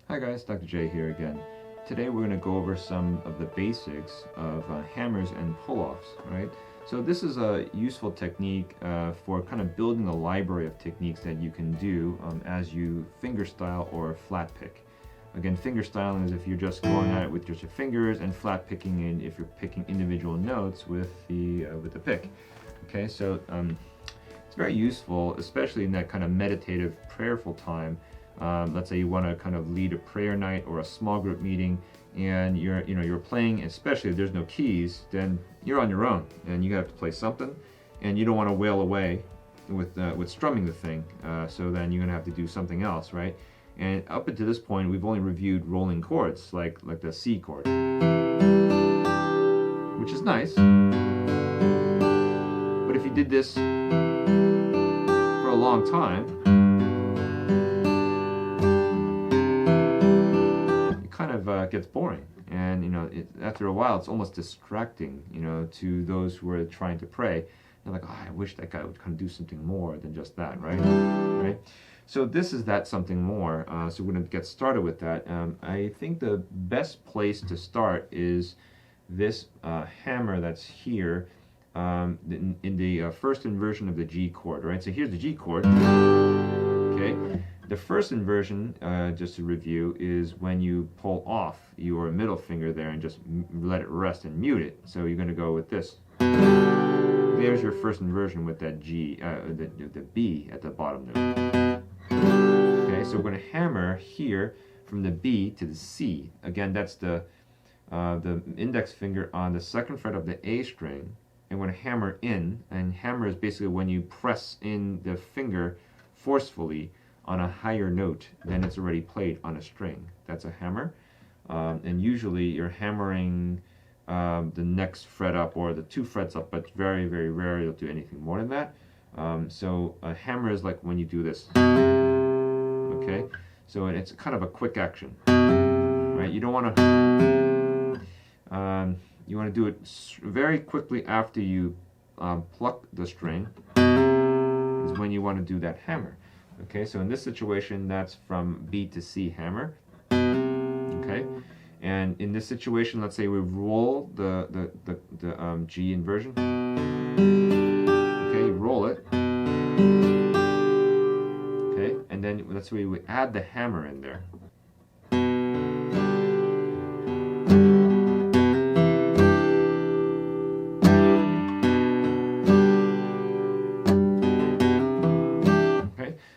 Hi guys, Dr. J here again. Today we're going to go over some of the basics of hammers and pull-offs, right? So this is a useful technique for kind of building a library of techniques that you can do as you fingerstyle or flat pick. Again, fingerstyling is if you're just going at it with just your fingers, and flat picking in if you're picking individual notes with the pick. Okay, so it's very useful, especially in that kind of meditative, prayerful time. Let's say you want to kind of lead a prayer night or a small group meeting, and you're playing, especially if there's no keys, then you're on your own and you have to play something, and you don't want to wail away with strumming the thing. So then you're gonna have to do something else, right? And up until this point, we've only reviewed rolling chords like the C chord, which is nice. But if you did this for a long time, gets boring, and after a while it's almost distracting, to those who are trying to pray. They're like, oh, I wish that guy would kind of do something more than just that, right? So this is that something more. So we're going to get started with that. I think the best place to start is this hammer that's here in the first inversion of the G chord, right? So here's the G chord. Okay. The first inversion, just to review, is when you pull off your middle finger there and just let it rest and mute it. So you're going to go with this. There's your first inversion with that G, the B at the bottom note. Okay, so we're going to hammer here from the B to the C. Again, that's the index finger on the second fret of the A string, and we're going to hammer in. And hammer is basically when you press in the finger forcefully on a higher note than it's already played on a string. That's a hammer. And usually you're hammering the next fret up or the 2 frets up, but very, very rarely you'll do anything more than that. So a hammer is like when you do this. Okay? So it's kind of a quick action, right? You don't want to, you want to do it very quickly after you pluck the string is when you want to do that hammer. Okay, so in this situation, that's from B to C hammer. Okay, and in this situation, let's say we roll the G inversion. Okay, roll it. Okay, and then that's where we add the hammer in there.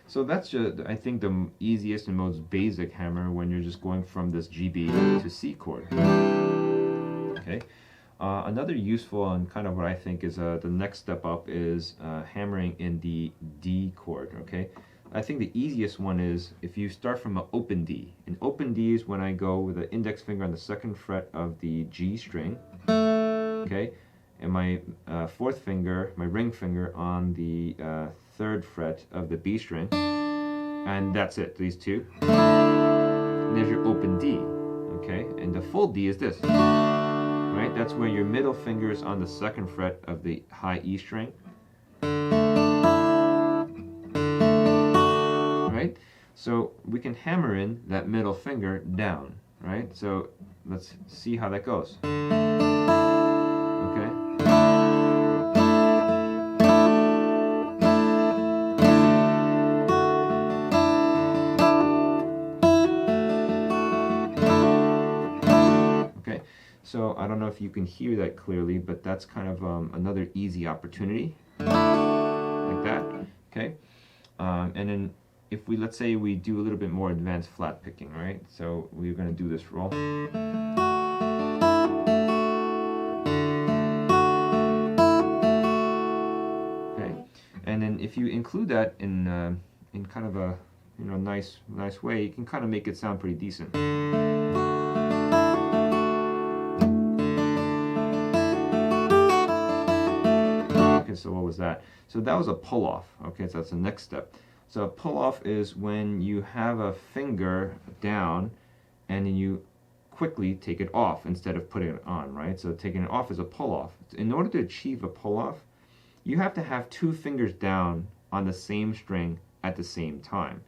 So that's just, I think, the easiest and most basic hammer when you're just going from this GB to C chord. Okay. Another useful and kind of what I think is the next step up is hammering in the D chord. Okay. I think the easiest one is if you start from an open D. An open D is when I go with the index finger on the second fret of the G string. Okay. And my fourth finger, my ring finger, on the 3rd fret of the B string, and that's it, these two. And there's your open D, okay? And the full D is this, right? That's where your middle finger is on the 2nd fret of the high E string, right? So we can hammer in that middle finger down, right? So let's see how that goes. Okay. So I don't know if you can hear that clearly, but that's kind of another easy opportunity, like that, okay? And then if we, let's say we do a little bit more advanced flat picking, right? So we're going to do this roll. Okay, and then if you include that in kind of a nice way, you can kind of make it sound pretty decent. So what was that? So that was a pull-off. Okay, so that's the next step. So a pull-off is when you have a finger down and then you quickly take it off instead of putting it on, right? So taking it off is a pull-off. In order to achieve a pull-off, you have to have 2 fingers down on the same string at the same time.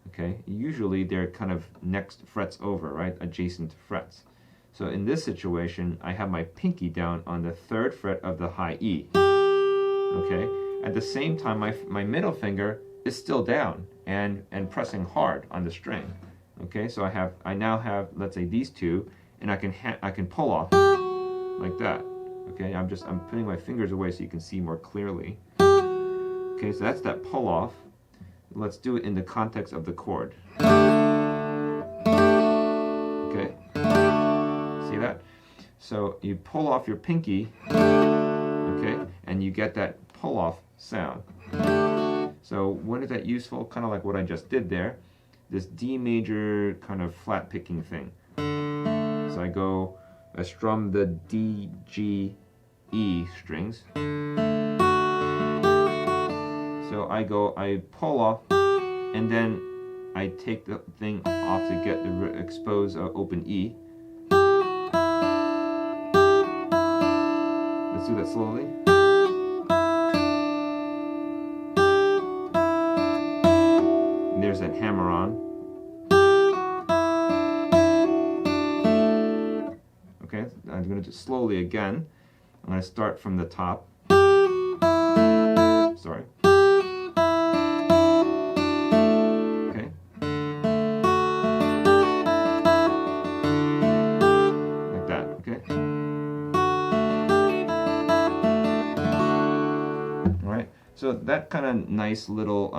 Okay, usually they're kind of next frets over, right, adjacent frets. So in this situation, I have my pinky down on the 3rd fret of the high E. Okay, at the same time, my middle finger is still down and pressing hard on the string. Okay, so I now have, let's say, these two, and I can pull off like that. Okay, I'm putting my fingers away so you can see more clearly. Okay, so that's that pull off. Let's do it in the context of the chord. Okay, see that? So you pull off your pinky, okay, and you get that pull off sound. So when is that useful? Kind of like what I just did there, this D major kind of flat picking thing. So I strum the D, G, E strings. So I pull off, and then I take the thing off to get the exposed open E. Let's do that slowly. And there's that hammer on. Okay, I'm going to do slowly again. I'm going to start from the top. Sorry. Okay. Like that, okay? Alright, so that kind of nice little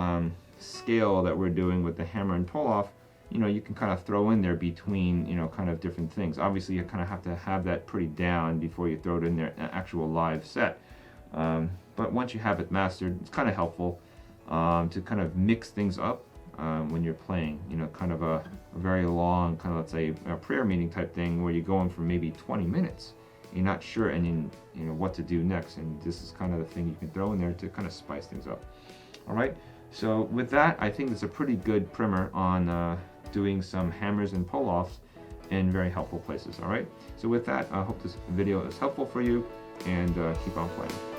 scale that we're doing with the hammer and pull off, you know, you can kind of throw in there between, you know, kind of different things. Obviously, you kind of have to have that pretty down before you throw it in there, an actual live set. But once you have it mastered, it's kind of helpful to kind of mix things up when you're playing, you know, kind of a very long, kind of, let's say, a prayer meeting type thing where you're going for maybe 20 minutes. You're not sure and you know what to do next, and this is kind of the thing you can throw in there to kind of spice things up. All right, so with that, I think it's a pretty good primer on doing some hammers and pull-offs in very helpful places. All right, so with that, I hope this video is helpful for you, and keep on playing.